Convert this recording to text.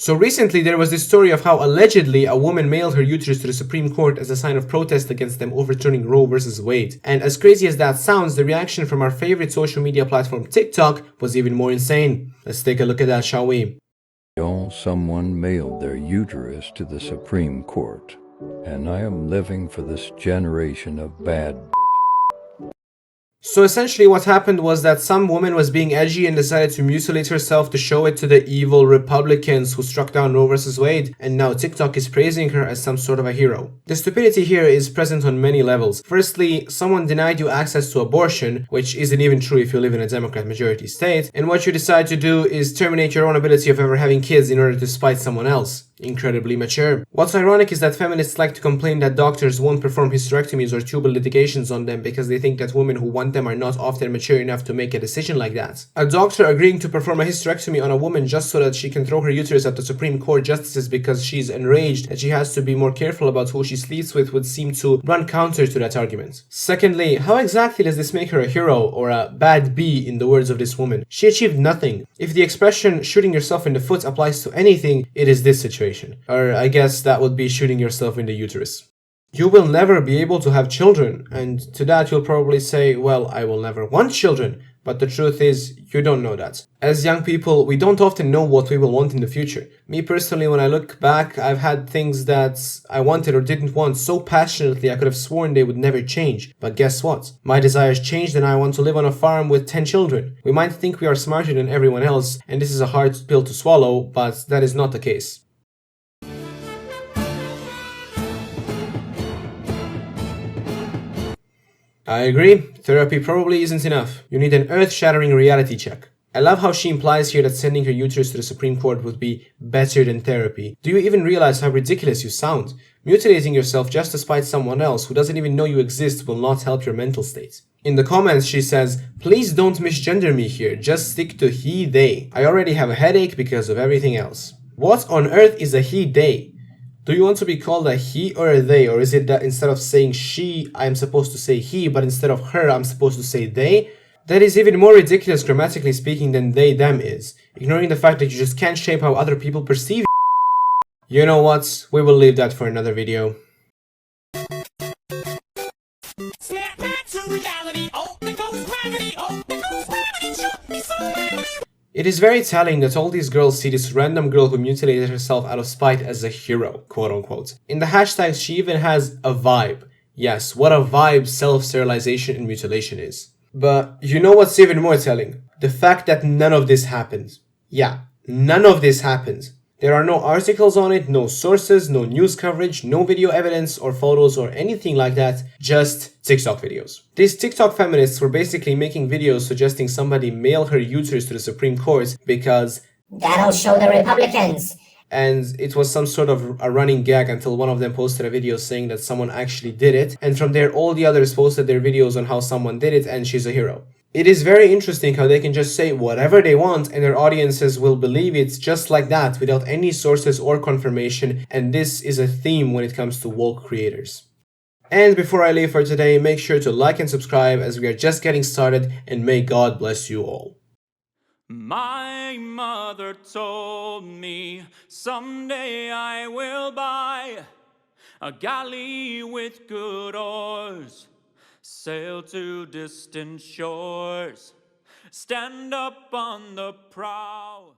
So recently there was this story of how allegedly a woman mailed her uterus to the Supreme Court as a sign of protest against them overturning Roe versus Wade. And as crazy as that sounds, the reaction from our favorite social media platform TikTok was even more insane. Let's take a look at that, shall we? Someone mailed their uterus to the Supreme Court, and I am living for this generation of bad bitches. So essentially what happened was that some woman was being edgy and decided to mutilate herself to show it to the evil Republicans who struck down Roe vs. Wade, and now TikTok is praising her as some sort of a hero. The stupidity here is present on many levels. Firstly, someone denied you access to abortion, which isn't even true if you live in a Democrat majority state, and what you decide to do is terminate your own ability of ever having kids in order to spite someone else. Incredibly mature. What's ironic is that feminists like to complain that doctors won't perform hysterectomies or tubal ligations on them because they think that women who want them are not often mature enough to make a decision like that. A doctor agreeing to perform a hysterectomy on a woman just so that she can throw her uterus at the Supreme Court justices because she's enraged that she has to be more careful about who she sleeps with would seem to run counter to that argument. Secondly, how exactly does this make her a hero or a bad bee in the words of this woman? She achieved nothing. If the expression shooting yourself in the foot applies to anything, it is this situation. Or I guess that would be shooting yourself in the uterus. You will never be able to have children, and to that you'll probably say, well, I will never want children. But the truth is, you don't know that. As young people, we don't often know what we will want in the future. Me personally, when I look back, I've had things that I wanted or didn't want so passionately I could have sworn they would never change. But guess what? My desires changed and I want to live on a farm with 10 children. We might think we are smarter than everyone else, and this is a hard pill to swallow, but that is not the case. I agree, therapy probably isn't enough. You need an earth-shattering reality check. I love how she implies here that sending her uterus to the Supreme Court would be better than therapy. Do you even realize how ridiculous you sound? Mutilating yourself just to spite someone else who doesn't even know you exist will not help your mental state. In the comments she says, please don't misgender me here, just stick to he, they. I already have a headache because of everything else. What on earth is a he, they? Do you want to be called a he or a they, or is it that instead of saying she, I am supposed to say he, but instead of her, I'm supposed to say they? That is even more ridiculous grammatically speaking than they, them is, ignoring the fact that you just can't shape how other people perceive. You know what, we will leave that for another video. Snap back to reality. Oh, there goes gravity. Oh, there goes gravity. Shoot me so. It is very telling that all these girls see this random girl who mutilated herself out of spite as a hero, quote unquote. In the hashtags she even has a vibe. Yes, what a vibe self-sterilization and mutilation is. But you know what's even more telling? The fact that none of this happened. Yeah, none of this happened. There are no articles on it, no sources, no news coverage, no video evidence or photos or anything like that, just TikTok videos. These TikTok feminists were basically making videos suggesting somebody mail her uterus to the Supreme Court because that'll show the Republicans. And it was some sort of a running gag until one of them posted a video saying that someone actually did it, and from there all the others posted their videos on how someone did it and she's a hero. It is very interesting how they can just say whatever they want and their audiences will believe it just like that without any sources or confirmation, and this is a theme when it comes to woke creators. And before I leave for today, make sure to like and subscribe as we are just getting started, and may God bless you all. My mother told me someday I will buy a galley with good oars, sail to distant shores, stand up on the prow.